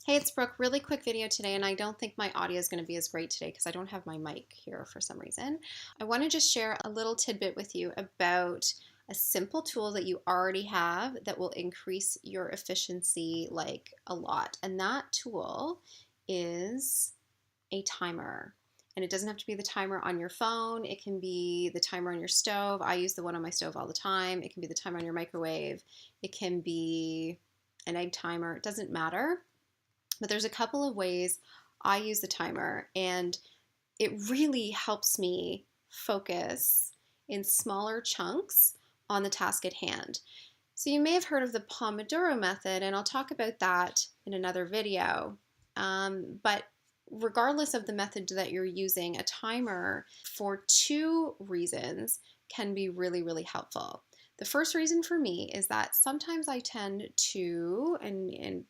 Hey, it's Brooke. Really quick video today, and I don't think my audio is going to be as great today because I don't have my mic here for some reason. I want to just share a little tidbit with you about a simple tool that you already have that will increase your efficiency like a lot. And that tool is a timer. And it doesn't have to be the timer on your phone. It can be the timer on your stove. I use the one on my stove all the time. It can be the timer on your microwave. It can be an egg timer. It doesn't matter. But there's a couple of ways I use the timer, and it really helps me focus in smaller chunks on the task at hand. So you may have heard of the Pomodoro Method, and I'll talk about that in another video. But regardless of the method that you're using, a timer for two reasons can be really, really helpful. The first reason for me is that sometimes I tend to, and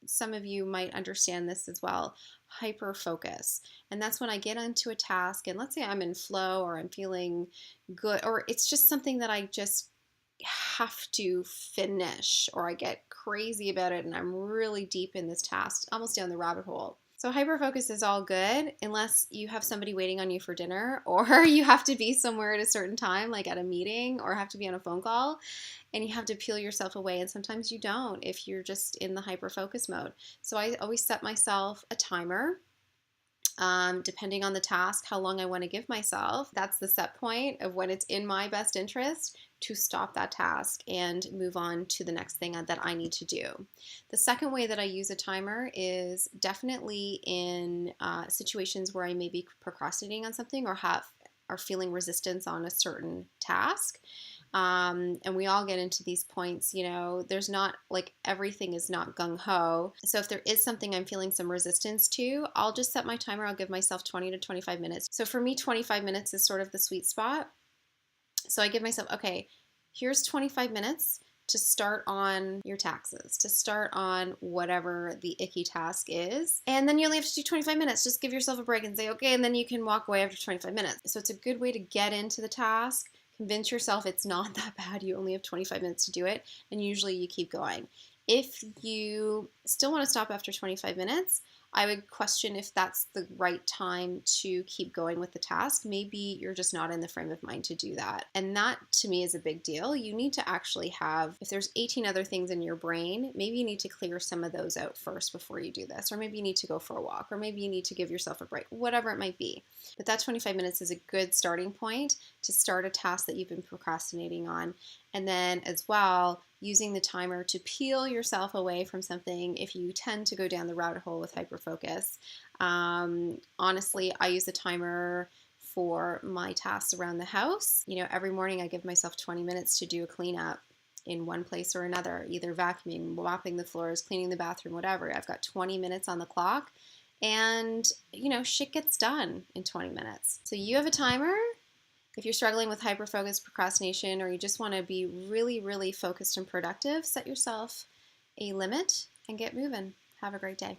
some of you might understand this as well, hyper focus. And that's when I get into a task, and let's say I'm in flow or I'm feeling good, or it's just something that I just have to finish, or I get crazy about it and I'm really deep in this task, almost down the rabbit hole. So hyperfocus is all good unless you have somebody waiting on you for dinner, or you have to be somewhere at a certain time, like at a meeting, or have to be on a phone call, and you have to peel yourself away. And sometimes you don't if you're just in the hyperfocus mode. So I always set myself a timer. Depending on the task, how long I want to give myself. That's the set point of when it's in my best interest to stop that task and move on to the next thing that I need to do. The second way that I use a timer is definitely in situations where I may be procrastinating on something, or are feeling resistance on a certain task. And we all get into these points, there's not like everything is not gung-ho. So if there is something I'm feeling some resistance to, I'll just set my timer. I'll give myself 20 to 25 minutes. So for me, 25 minutes is sort of the sweet spot. So I give myself, okay, here's 25 minutes to start on your taxes, to start on whatever the icky task is. And then you only have to do 25 minutes. Just give yourself a break and say, okay, and then you can walk away after 25 minutes. So it's a good way to get into the task. Convince yourself it's not that bad. You only have 25 minutes to do it, and usually you keep going. If you still want to stop after 25 minutes, I would question if that's the right time to keep going with the task. Maybe you're just not in the frame of mind to do that. And that to me is a big deal. You need to actually have, if there's 18 other things in your brain, maybe you need to clear some of those out first before you do this. Or maybe you need to go for a walk, or maybe you need to give yourself a break, whatever it might be. But that 25 minutes is a good starting point to start a task that you've been procrastinating on. And then as well, using the timer to peel yourself away from something if you tend to go down the rabbit hole with hyperfocus. Honestly, I use the timer for my tasks around the house. Every morning I give myself 20 minutes to do a cleanup in one place or another, either vacuuming, mopping the floors, cleaning the bathroom, whatever. I've got 20 minutes on the clock, and shit gets done in 20 minutes. So you have a timer. If you're struggling with hyperfocus, procrastination, or you just want to be really, really focused and productive, set yourself a limit and get moving. Have a great day.